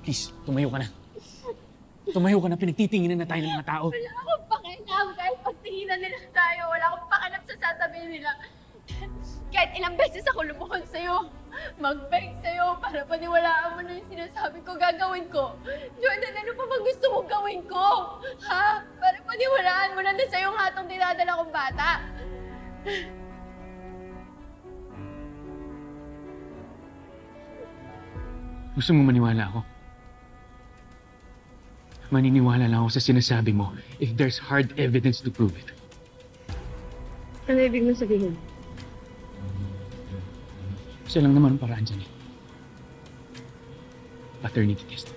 Please, tumayo ka na. Tumayo ka na, pinagtitinginan na tayo ng mga tao. Wala akong pakialam. Kahit pagtinginan nila tayo, wala akong pakialam sa sasabihin nila. Kahit ilang beses ako lumuhod sa'yo, mag-beg sa'yo para paniwalaan mo na yung sinasabi ko, gagawin ko. Jordan, ano pa ba gusto mong gawin ko? Ha? Para paniwalaan mo na sa'yo ang hatong dinadala kong bata. Gusto mo maniwala ako? Maniniwala lang ako sa sinasabi mo if there's hard evidence to prove it. Ano ibig mo sabihin? Isa lang naman ang paraan dyan eh. Paternity test.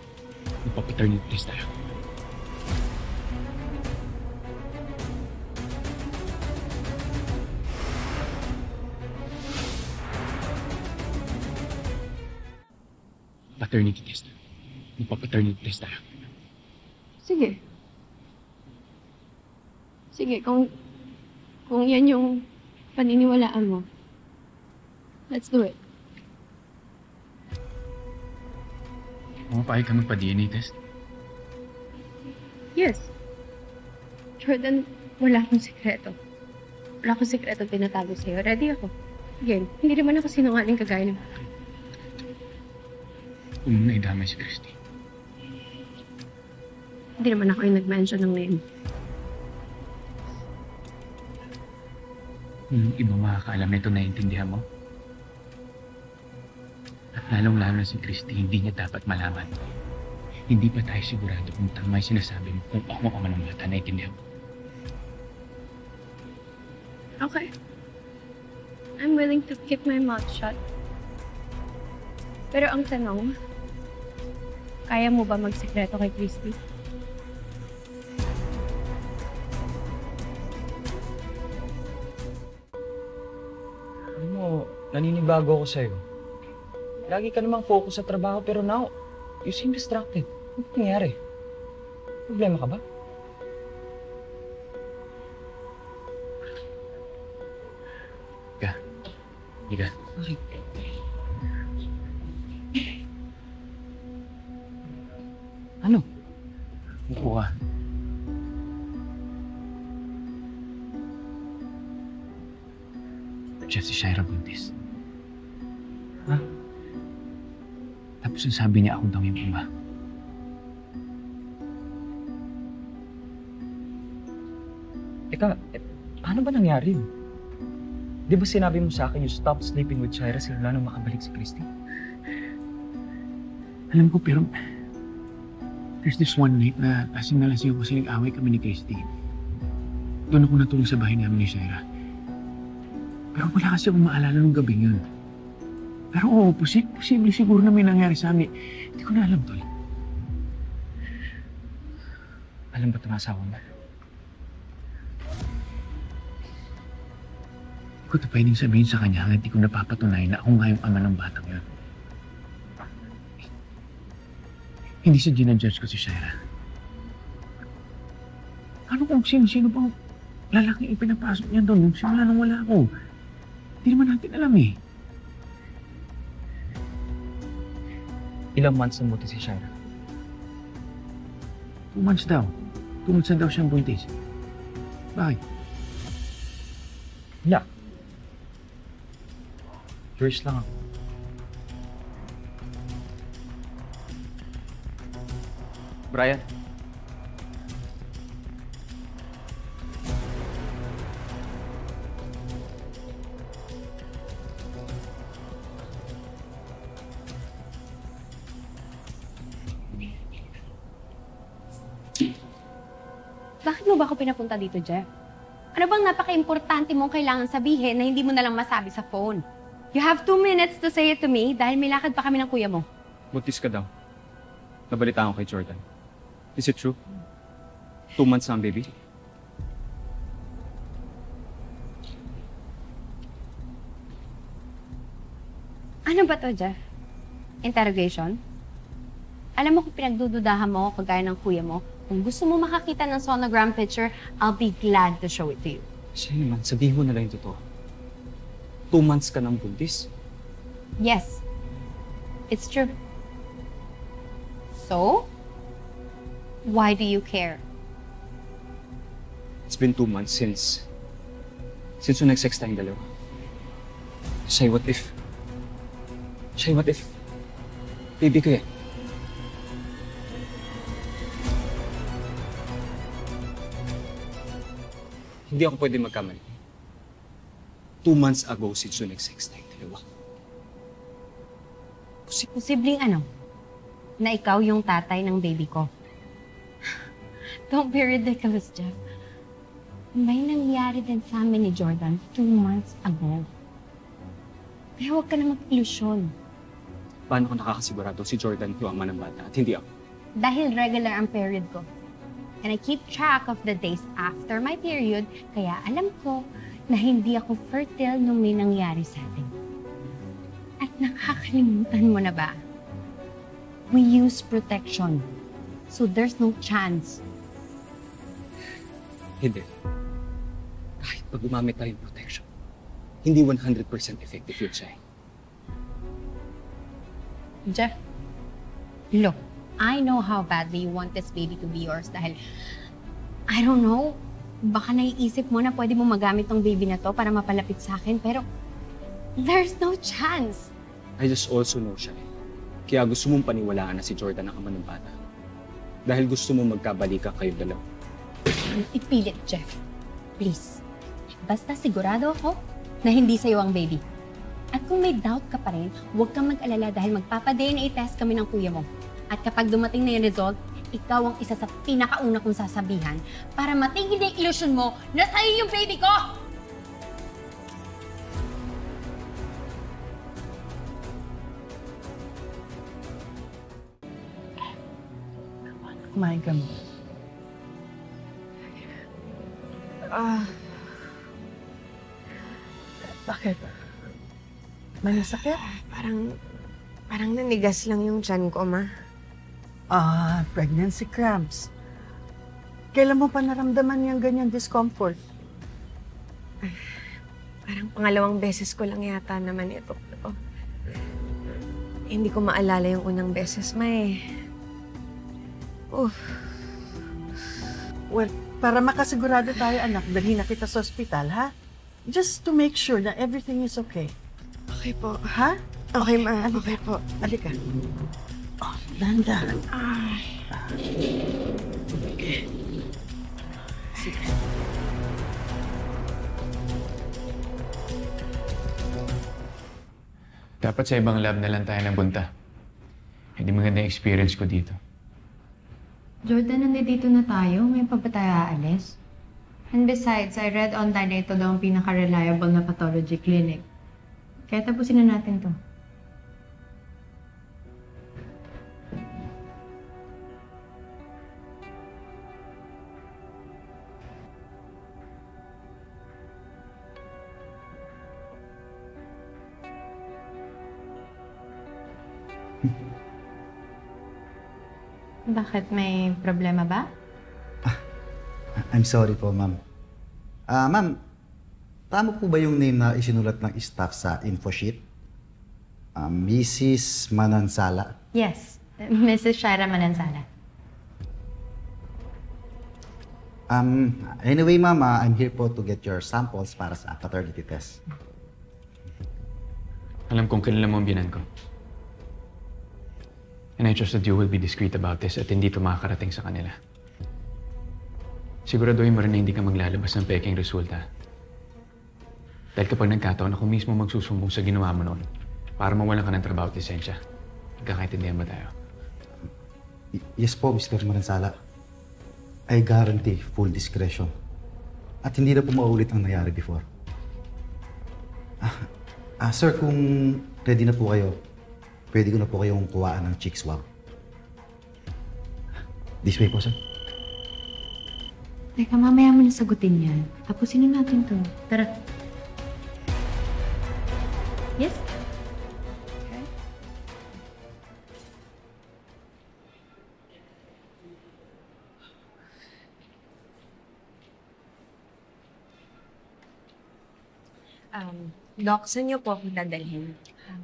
Magpa-paternity test tayo. Paternity test. Magpa-paternity test tayo. Sige. Sige, kung yan yung paniniwalaan mo, let's do it. Pumapayag ka magpa-DNA test? Yes. Jordan, wala akong sikreto. Wala akong sikreto pinatago sa'yo. Ready ako. Again, hindi naman ako sinungaling kagaya ng... Huwag mo na idamay si Christy. Hindi naman ako yung nag-mention ng name. Yung iba makakaalam nito, naiintindihan mo? At lalong-lalo na si Christy, hindi niya dapat malaman. Hindi pa tayo sigurado kung tama yung sinasabi mo kung ako ang ng bata, naiintindihan mo? Okay. I'm willing to keep my mouth shut. Pero ang tanong, kaya mo ba magsikreto kay Christy? Alam mo, naninibago ako sa'yo. Lagi ka namang focus sa trabaho pero now, you seem distracted. Ano nangyari? Problema ka ba? Higa. Okay. Ano? Upo ka. Siya si Shaira buntis. Ha? Tapos ang sabi niya ako daw yung ama. Teka, paano ba nangyari yun? Di ba sinabi mo sa akin you stopped sleeping with Shaira simula nung makabalik si Christy? Alam ko pero there's this one night na lasing ako kasi nag-away kami ni Christy. Doon ako natulog sa bahay namin ni Shaira. Pero wala kasi akong maalala nung gabing yun. Pero oo, posible siguro na may nangyari sa amin. Hindi ko na alam, tol. Alam ba ito ng asawa mo? Hindi ko ito pwedeng sabihin sa kanya hanggang hindi ko napapatunayan na ako nga yung ama ng batang yun. Hindi siya ginadjudge ko si Shaira. Ano kung sino bang lalaking ipinapasok niya doon nung simula nang wala ako? Hindi naman natin alam eh. Ilang months na buti si Shaira? 2 months daw. 2 months na daw siyang buntis. Bakit? Wala. Curious lang ako. Brian? Bakit mo ba ako pinapunta dito, Jeff? Ano bang napaka-importante mong kailangan sabihin na hindi mo na lang masabi sa phone? You have 2 minutes to say it to me dahil may lakad pa kami ng kuya mo. Buntis ka daw. Nabalitaan ko kay Jordan. Is it true? 2 months na ang baby? Ano ba to, Jeff? Interrogation? Alam mo kung pinagdududahan mo ako kagaya ng kuya mo, kung gusto mo makakita ng sonogram picture, I'll be glad to show it to you. Siya naman, sabihin mo na lang yung totoo. 2 months ka ng buntis. Yes. It's true. So? Why do you care? It's been 2 months since yung nag-sex tayong dalawa. Shay, what if? Shay, what if? Baby ko yan. Hindi ako pwede magkamali. 2 months ago since yung nag-sex tayong dalawa. Posibleng ano? Na ikaw yung tatay ng baby ko. Don't be ridiculous, Jeff. May nangyari din sa amin ni Jordan 2 months ago. Kaya huwag ka na mag-ilusyon. Paano ko nakakasigurado si Jordan yung ama ng bata at hindi ako? Dahil regular ang period ko. And I keep track of the days after my period, kaya alam ko na hindi ako fertile nung may nangyari sa atin. At nakakalimutan mo na ba? We use protection. So there's no chance. Hindi. Kahit pag gumamit tayo ng protection, hindi 100% effective yun siya. Jeff, look, I know how badly you want this baby to be yours dahil, I don't know, baka naiisip mo na pwede mo magamit tong baby na to para mapalapit sa akin, pero there's no chance. I just also know siya. Kaya gusto mong paniwalaan na si Jordan ang ama ng bata. Dahil gusto mong magkabalikan kayong dalawa. Ipilit, Jeff. Please. Basta sigurado ako na hindi sa'yo ang baby. At kung may doubt ka pa rin, huwag kang mag-alala dahil magpapa-DNA test kami ng kuya mo. At kapag dumating na yung result, ikaw ang isa sa pinakauna kong sasabihan para matigil na yung illusion mo na sa'yo yung baby ko! Kumain ka mo. Bakit? May nasakit? Parang nanigas lang yung tiyan ko, Ma. Pregnancy cramps. Kailan mo pa naramdaman yung ganyan discomfort? Parang pangalawang beses ko lang yata naman ito. Hindi ko maalala yung unang beses, Ma eh. Well, para makasigurado tayo, anak, dalhin na kita sa ospital, ha? Just to make sure na everything is okay. Okay po. Ha? Okay, Ma. Okay po. Halika. Oh, dahan-dahan. Okay. Sige. Dapat sa ibang lab na lang tayo napunta. Hindi maganda yung experience ko dito. Jordan, nandito na tayo. May pa ba tayo aalis? And besides, I read online na ito daw ang pinaka-reliable na pathology clinic. Kaya tapusin na natin to. Bakit? May problema ba? I'm sorry po, ma'am. Ma'am, tama po ba yung name na isinulat ng staff sa info sheet? Mrs. Manansala? Yes. Mrs. Shaira Manansala. Anyway, ma'am, I'm here po to get your samples para sa paternity test. Alam kong kilala mo ang binan ko. And I trust that you will be discreet about this at hindi ito makakarating sa kanila. Siguraduhin mo rin na hindi ka maglalabas ng peking resulta. Dahil kapag nagkataon, ako mismo magsusumbong sa ginawa mo noon para mawalan ka ng trabaho at lisensya. Nagkakaintindihan ba tayo? Yes po, Mr. Manansala. I guarantee full discretion. At hindi na po maulit ang nangyari before. Sir, kung ready na po kayo, pwede ko na po kayong kuhaan ng cheek swab. This way po, sir. Teka, mamaya mo nasagutin yan. Tapusin na natin to. Tara. Yes? Okay. Doc, saan niyo po ako dadalhin?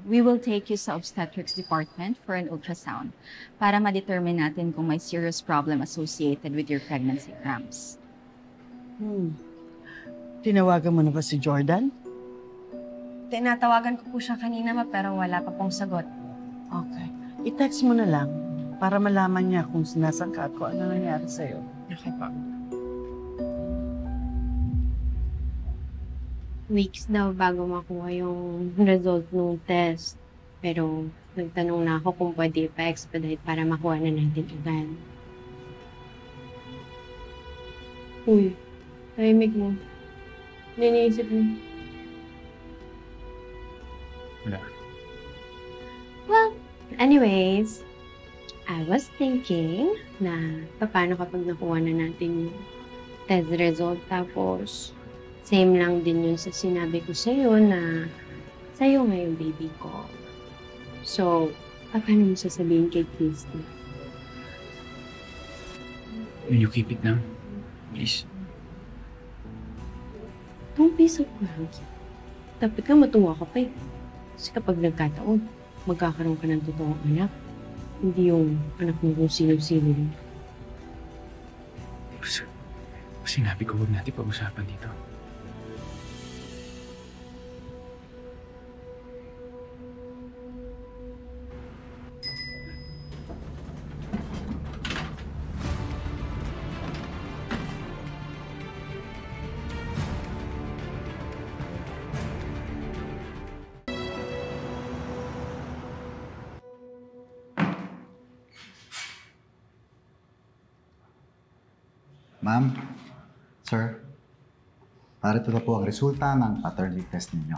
We will take you sa obstetrics department for an ultrasound para ma-determine natin kung may serious problem associated with your pregnancy cramps. Tinawagan mo na ba si Jordan? Tinatawagan ko po siya kanina ma, pero wala pa pong sagot. Okay. I-text mo na lang para malaman niya kung sinasan ka at kung ano nangyari sa'yo. Okay po. Weeks daw bago makuha yung result ng test. Pero nagtanong na ako kung pwede pa-expedite para makuha na natin agad. Uy, tahimik mo. Niniisip mo. Wala. Well, anyways, I was thinking na paano kapag nakuha na natin yung test result tapos same lang din yun sa sinabi ko sa'yo na sa'yo nga yung baby ko. So, paano mo sasabihin kay Christy? Will you keep it now? Please. Don't be so cranky. Dapat ka matuwa ka pa eh. Kasi kapag nagkataon, magkakaroon ka ng totoong anak. Hindi yung anak mo kung sino-sino. Sinabi ko huwag natin pag-usapan dito. Ma'am, sir, parito na po ang resulta ng paternity test ninyo.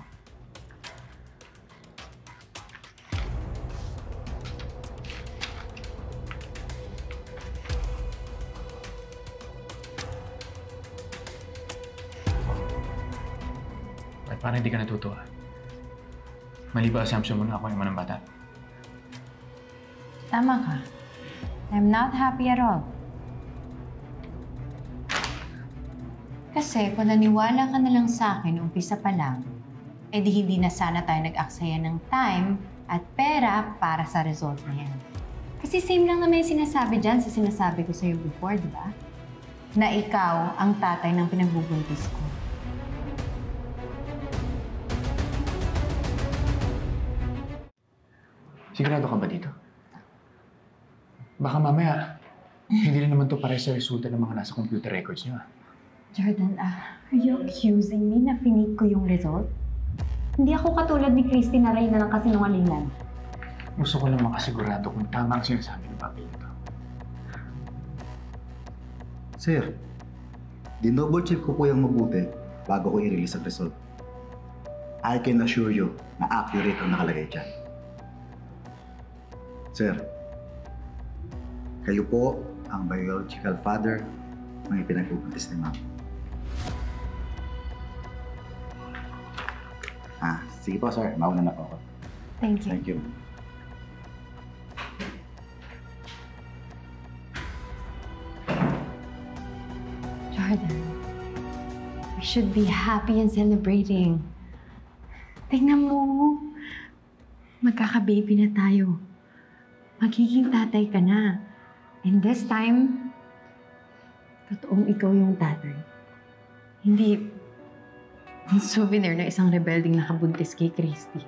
At parang hindi ka natutuwa. Mali ba assumption mo na ako yung manang bata? Tama ka. I'm not happy at all. Kasi kung naniwala ka na lang sa akin umpisa pa lang, edi hindi na sana tayo nag-aksaya ng time at pera para sa result na yan. Kasi same lang naman yung sinasabi dyan sa sinasabi ko sa'yo before, di ba? Na ikaw ang tatay ng pinagbubuntis ko. Sigurado ka ba dito? Baka mamaya, hindi rin naman to pare sa resulta ng mga nasa computer records niyo. Jordan, are you accusing me na finake ko yung result? Hindi ako katulad ni Christy na rin na lang kasinungalingan. Gusto ko lang makasigurado kung tama ang sinasabi ng papel nito. Sir, dinouble check ko po yung mabuti bago ko i-release ang result. I can assure you na accurate ang nakalagay dyan. Sir, kayo po ang biological father ng ipinagbubuntis ni Ma'am. Sige po, sir. Mauna na po ako. Thank you. Thank you. Jordan, we should be happy and celebrating. Tingnan mo, magkaka-baby na tayo. Magiging tatay ka na. And this time, totoong ikaw yung tatay. Hindi yung souvenir na isang rebelding nakabuntis kay Christy.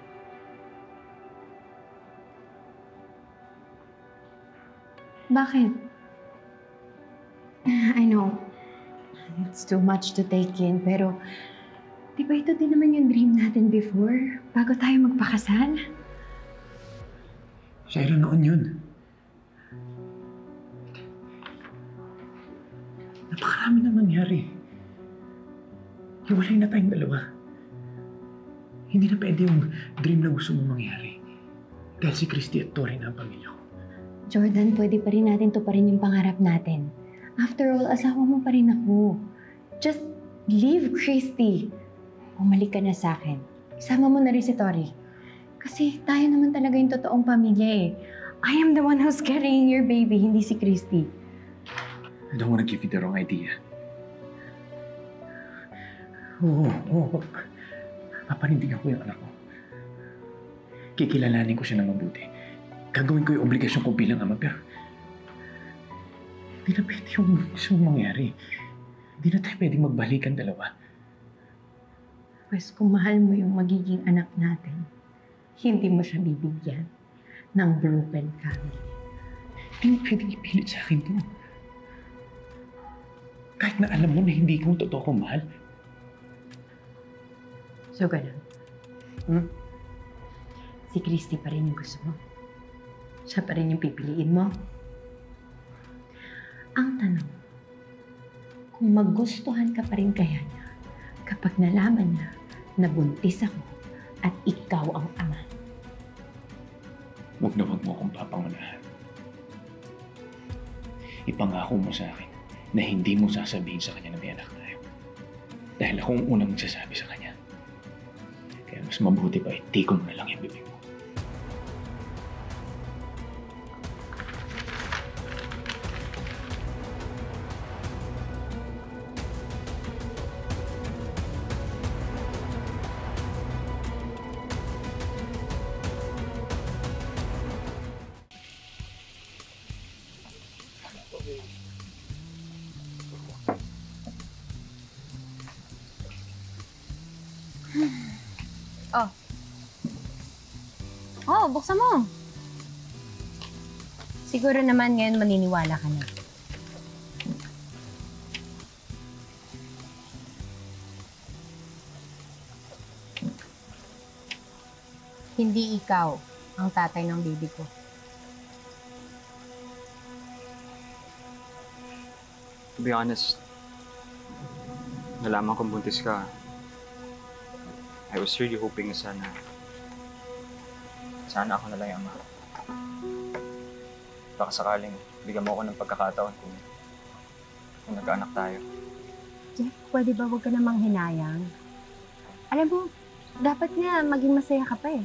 Bakit? I know, it's too much to take in, pero di ba ito din naman yung dream natin before, bago tayo magpakasal? Shaira, noon yun. Napakarami nang nangyari. Hiwalay na tayong dalawa. Hindi na pwede yung dream na gusto mong mangyari. Dahil si Christy at Tori na ang pamilya ko. Jordan, pwede pa rin natin to pa rin yung pangarap natin. After all, asawa mo pa rin ako. Just leave Christy. Bumalik ka na sa akin. Isama mo na rin si Tori. Kasi tayo naman talaga yung totoong pamilya eh. I am the one who's carrying your baby, hindi si Christy. I don't want to give you the wrong idea. Oo. Papanindigan ko yung anak ko. Kikilalanin ko siya ng mabuti. Gagawin ko yung obligasyon ko bilang ama, pero hindi na pwede yung gusto mong mangyari. Hindi na tayo pwedeng magbalikan dalawa. Pues kung mahal mo yung magiging anak natin, hindi mo siya bibigyan ng broken family. Hindi mo pwedeng ipilit sa akin to. Kahit na alam mo na hindi ko totoo kong mahal. So, ganun. Hmm? Si Christy pa rin yung gusto mo. Siya pa rin yung pipiliin mo. Ang tanong, kung magustuhan ka pa rin kaya niya kapag nalaman niya na buntis ako at ikaw ang ama. Huwag na huwag mo akong papangunahan. Ipangako mo sa akin na hindi mo sasabihin sa kanya na may anak tayo. Dahil ako ang unang magsasabi sa kanya. Kaya mas mabuti pa, itikon mo na lang yung bibig mo. Oh, buksan mo. Siguro naman ngayon maniniwala ka na. Hindi ikaw ang tatay ng baby ko. To be honest, nalaman kong buntis ka. I was really hoping na sana ako na lang yung ama. Baka sakaling bigyan mo ako ng pagkakataon kung nagkaanak tayo. Jeff, pwede ba huwag ka namang hinayang? Alam mo, dapat nga maging masaya ka pa eh.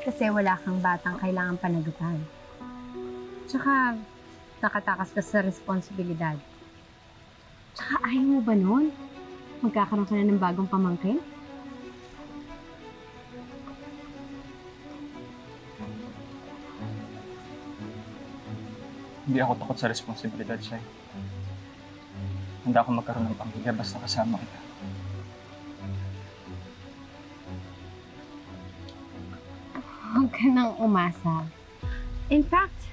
Kasi wala kang batang kailangan panagutan. Tsaka, nakatakas ka sa responsibilidad. Tsaka ayaw mo ba nun? Magkakaroon ka na ng bagong pamangkin? Hindi ako takot sa responsibilidad, Shai. Handa ako magkaroon ng pamilya basta kasama kita. Huwag ka nang umasa. In fact,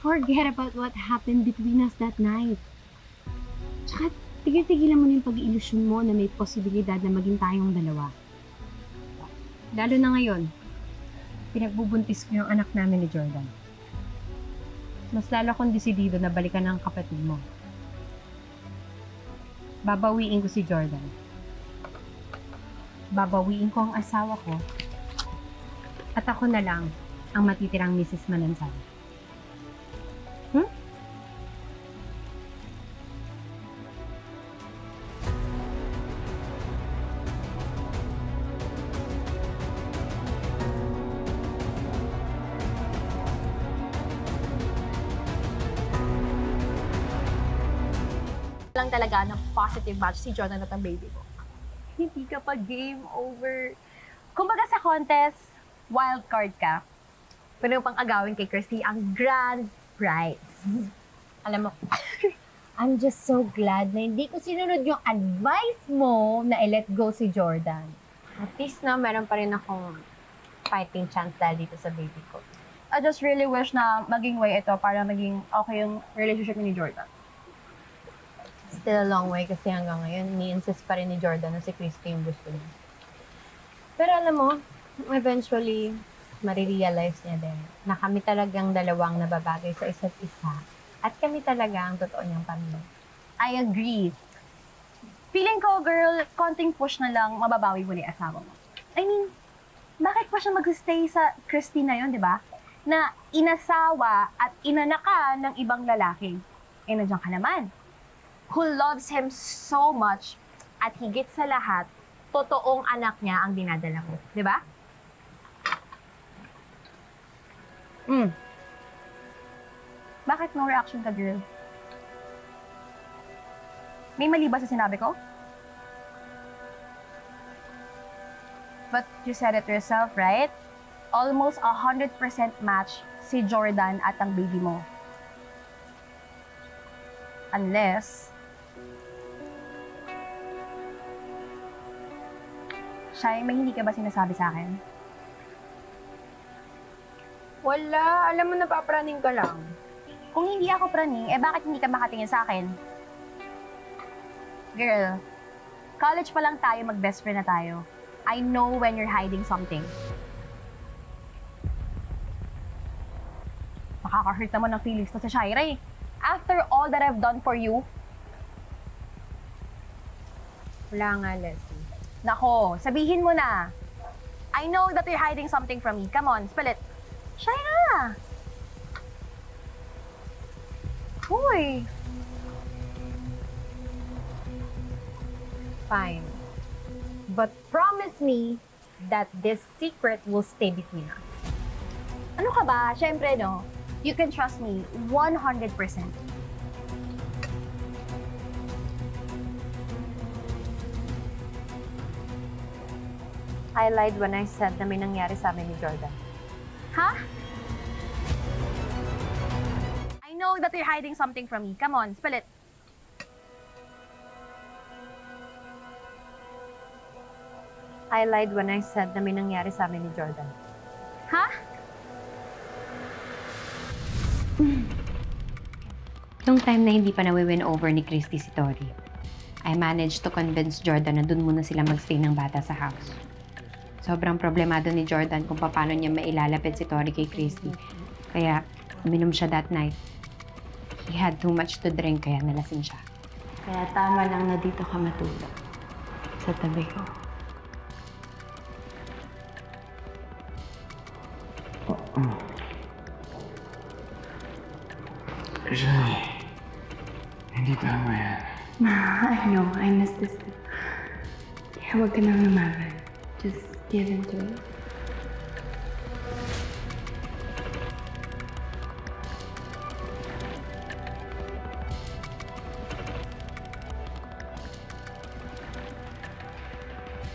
forget about what happened between us that night. Tsaka, tigil-tigilan mo na yung pag-iilusyon mo na may posibilidad na maging tayong dalawa. Lalo na ngayon, pinagbubuntis ko yung anak namin ni Jordan. Mas lalo akong desidido na balikan ng kapatid mo. Babawiin ko si Jordan. Babawiin ko ang asawa ko. At ako na lang ang matitirang Mrs. Manansal. Hmm? Lang talaga ng positive match si Jordan at ang baby ko. Hindi ka pa game over. Kumbaga sa contest, wild card ka. Pwede mo pang agawin kay Christy ang grand prize. Alam mo, I'm just so glad na hindi ko sinunod yung advice mo na i-let go si Jordan. At least na meron pa rin akong fighting chance dahil dito sa baby ko. I just really wish na maging way ito para maging okay yung relationship ni Jordan. Still a long way kasi hanggang ngayon, ni-insist pa rin ni Jordan na si Christy yung gusto niya. Pero alam mo, eventually, marirealize niya din na kami talagang dalawang nababagay sa isa't isa at kami talaga ang totoo niyang pamilya. I agree. Feeling ko, girl, konting push na lang mababawi mo ni asawa mo. I mean, bakit pa siya mag-stay sa Christy na yun, di ba? Na inasawa at inanaka ng ibang lalaki. Eh, nandiyan ka naman. Who loves him so much at higit sa lahat, totoong anak niya ang dinadala mo. Di ba? Bakit no reaction ka, girl? May mali ba sa sinabi ko? But you said it yourself, right? almost 100% match si Jordan at ang baby mo. Unless, Shai, may hindi ka ba sinasabi sa akin? Wala. Alam mo, napapraning ka lang. Kung hindi ako praning, bakit hindi ka makatingin sa akin? Girl, college pa lang tayo, mag-best friend na tayo. I know when you're hiding something. Makaka-hurt naman ng feelings to sa Shaira eh. After all that I've done for you. Wala nga, Leslie. Nako, sabihin mo na. I know that you're hiding something from me. Come on, spill it. Shaira! Hoy! Fine. But promise me that this secret will stay between us. Ano ka ba? Siyempre, no? You can trust me 100%. I lied when I said na may nangyari sa amin ni Jordan. Ha? I know that you're hiding something from me. Come on, spill it. I lied when I said na may nangyari sa amin ni Jordan. Ha? Nung time na hindi pa nawi-win over ni Christy si Tori, I managed to convince Jordan na dun muna sila magstay ng bata sa house. Sobrang problemado ni Jordan kung paano niya mailalapit si Tori kay Christy. Kaya uminom siya that night. He had too much to drink kaya nalasing siya. Kaya tama lang na dito ka matulog. Sa tabi ko. Shai, hindi tama yan. Ma, I know. I miss this too. Kaya huwag ka nang lumaban. Just give into it.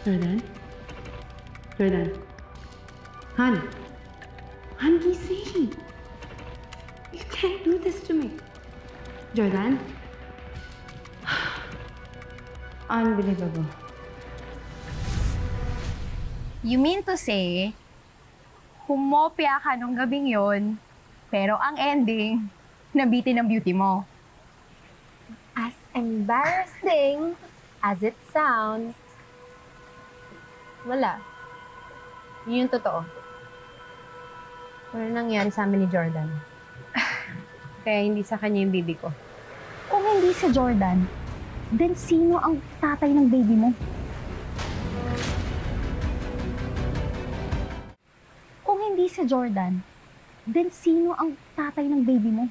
Jordan? Jordan? Han? Han, gising! You can't do this to me. Jordan? Unbelievable. You mean to say, humopya ka nung gabing yon, pero ang ending, nabitin ng beauty mo. As embarrassing as it sounds, wala. Yun yung totoo. Wala nangyari sa amin ni Jordan. Kaya hindi sa kanya yung baby ko. Kung hindi si Jordan, then sino ang tatay ng baby mo? Kung hindi si Jordan, then sino ang tatay ng baby mo?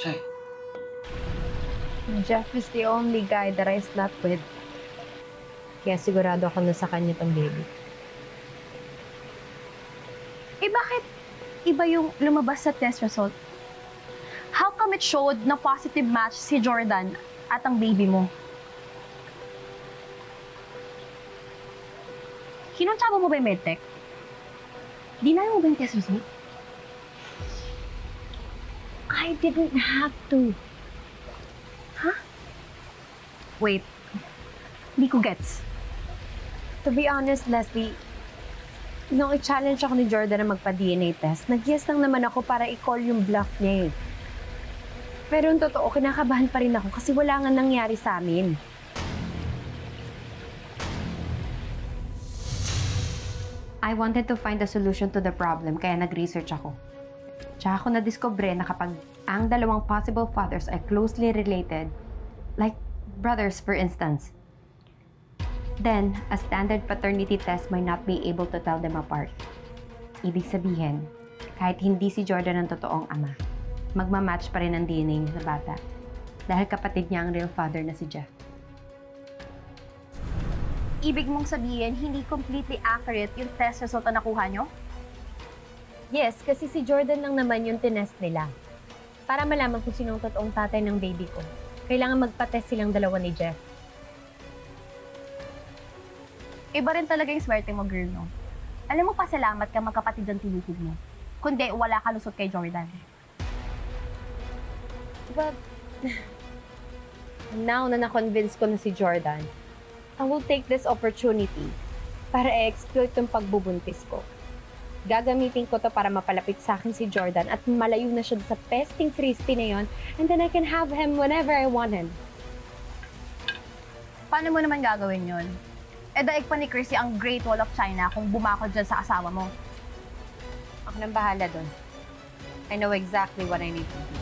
Shai, Jeff is the only guy that I slept with. Kaya sigurado ako na sa kanya tong baby. Bakit iba yung lumabas sa test result? How come it showed na positive match si Jordan at ang baby mo? Kinuntsaba mo ba yung medtech? Dinayo mo ba yung test result? I didn't have to. Wait, di ko gets. To be honest, Leslie, nung i-challenge ako ni Jordan na magpa-DNA test, nag-yes lang naman ako para i-call yung bluff niya eh. Pero yung totoo, kinakabahan pa rin ako kasi wala nga nangyari sa amin. I wanted to find a solution to the problem kaya nag-research ako. Tsaka ako na-discover na kapag ang dalawang possible fathers ay closely related, like brothers for instance, then a standard paternity test might not be able to tell them apart. Ibig sabihin, kahit hindi si Jordan ang totoong ama, magmamatch pa rin ang DNA niya sa bata dahil kapatid niya ang real father na si Jeff. Ibig mong sabihin, hindi completely accurate yung test result na nakuha nyo? Yes, kasi si Jordan lang naman yung tinest nila. Para malaman kung sinong totoong tatay ng baby ko. Kailangan magpa-test silang dalawa ni Jeff. Iba rin talaga yung swerte mo, girl, no? Alam mo, pasalamat ka magkapatid ang tinutig mo. Kundi, wala ka lusot kay Jordan. But, now na na-convince ko na si Jordan, I will take this opportunity para i-exploit yung pagbubuntis ko. Gagamitin ko to para mapalapit sa akin si Jordan at malayo na siya sa pesting Christy na yon, and then I can have him whenever I want him. Paano mo naman gagawin yun? Daig pa ni Chrissy ang Great Wall of China kung bumakod dyan sa asawa mo. Ako nang bahala doon. I know exactly what I need to do.